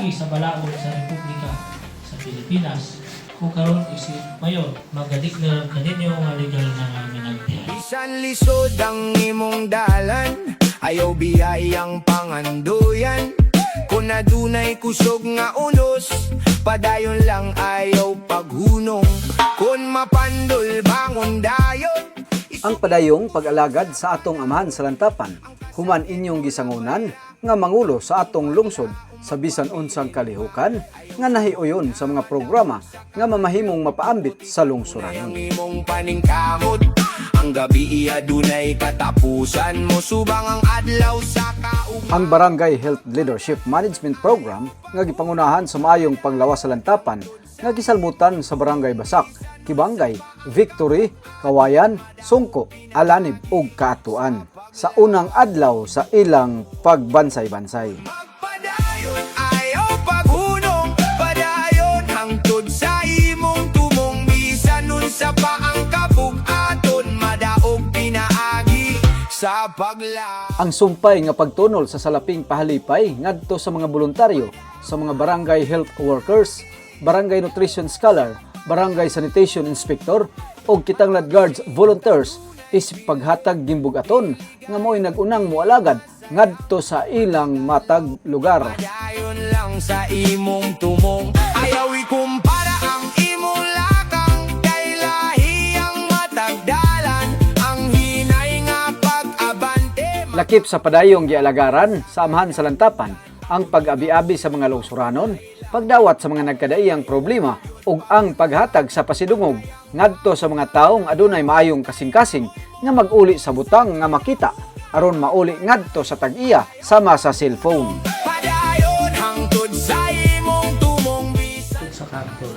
agi sa balaod sa Republika sa Pilipinas. Kung karon isip mayon, magadiklar kaninyo nga legal na minagbiyahe. Bisan lisod ang imong dalan, ayaw biyayang panganduyan. Kung nadunay kusog nga unos, padayon lang ayaw paghunong. Kung mapandol bangon dayon. Ang padayong pag-alagad sa atong amahan sa lantapan, human inyong gisangunan nga mangulo sa atong lungsod sa bisan unsang kalihukan nga nahiuyon sa mga programa nga mamahimong mapaambit sa lungsuranon. Ang imong paningkamot, ang gabi iya dunay katapusan mo subang ang adlaw sa kauban. Ang Barangay Health Leadership Management Program nga gipangunahan sa maayong panglawas sa lantapan nga gisalmutan sa Barangay Basak, Kibangay, Victory, Kawayan, Sungko, Alanib ug Kaatuan sa unang adlaw sa ilang pagbansay-bansay. Padayon ayaw paghunong, padayon hangtod sa imong tumong bisan nun sa paang kabug-aton madaog pinaagi sa pagla. Ang sumpay nga pagtunol sa salaping pahalipay ngadto sa mga voluntaryo sa mga barangay health workers, barangay nutrition scholar, barangay sanitation inspector o kitanglad guards volunteers is paghatag gimbugaton nga mo'y nagunang mualagad ngadto sa ilang matag lugar. Padayon lang sa imong tumong, ayaw ikumpara ang imong lakang kay lahi ang matagdalan, ang hinay nga pag-abante. Lakip sa padayong gialagaran sa amahan sa lantapan ang pag-abi-abi sa mga lungsuranon, pagdawat sa mga nagkadaiyang problema ug ang paghatag sa pasidungog ngadto sa mga taong adunay maayong kasing-kasing nga mag-uli sa butang nga makita aron mauli ngadto sa tag-iya sama sa cellphone. Padayon hangtod sa imong tumong bisan Sa kanto.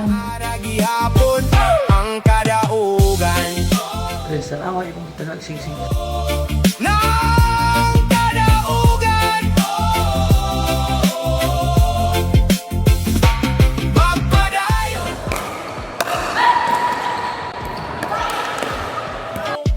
para gihapon ang kadaugan. Prinsan, away kung kita nagsing-sing. Nang kadaugan magpadayon,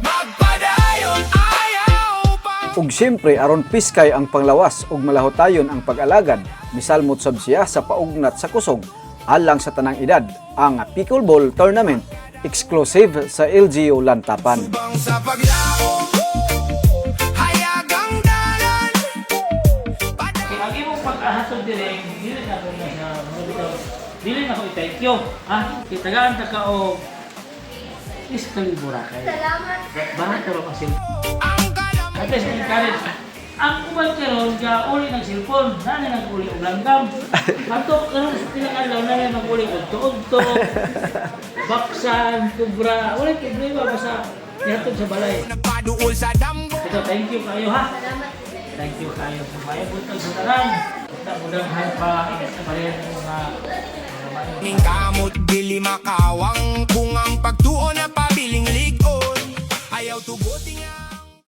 magpadayon ayaw pang Ug siyempre aron piskay ang panglawas ug malahotayon ang pag-alagad, misalmot sab siya sa paugnat sa kusog alang sa tanang edad ang Pickleball Tournament exclusive sa LGU Lantapan. bang sa paglaom hayagang dalan. Kaya ang imong pag-ahatod direct, dili na ko na sa mga bitaw. Dili na ko i-thank you. Ha? Kitagaan ta ka o iskali Boracay. Salamat. Baraka ba masil? Ang kalam At least encourage. Ang uban karon ga uli ng cellphone, nani nang uli og langgam. Ato karon sa pinakalaw nani nang uli og tuog-tuog. Baksan, kubra, wala problema basta ihatod sa balay. nagpaduol sa damgo. Ito, thank you kayo ha. Thank you kayo sa may butang sa tanan. Mudang-mudahan pa sa bayan ng mga Ning kamot dili makawang kung ang pagtuon na pabiling ligon ayaw tugot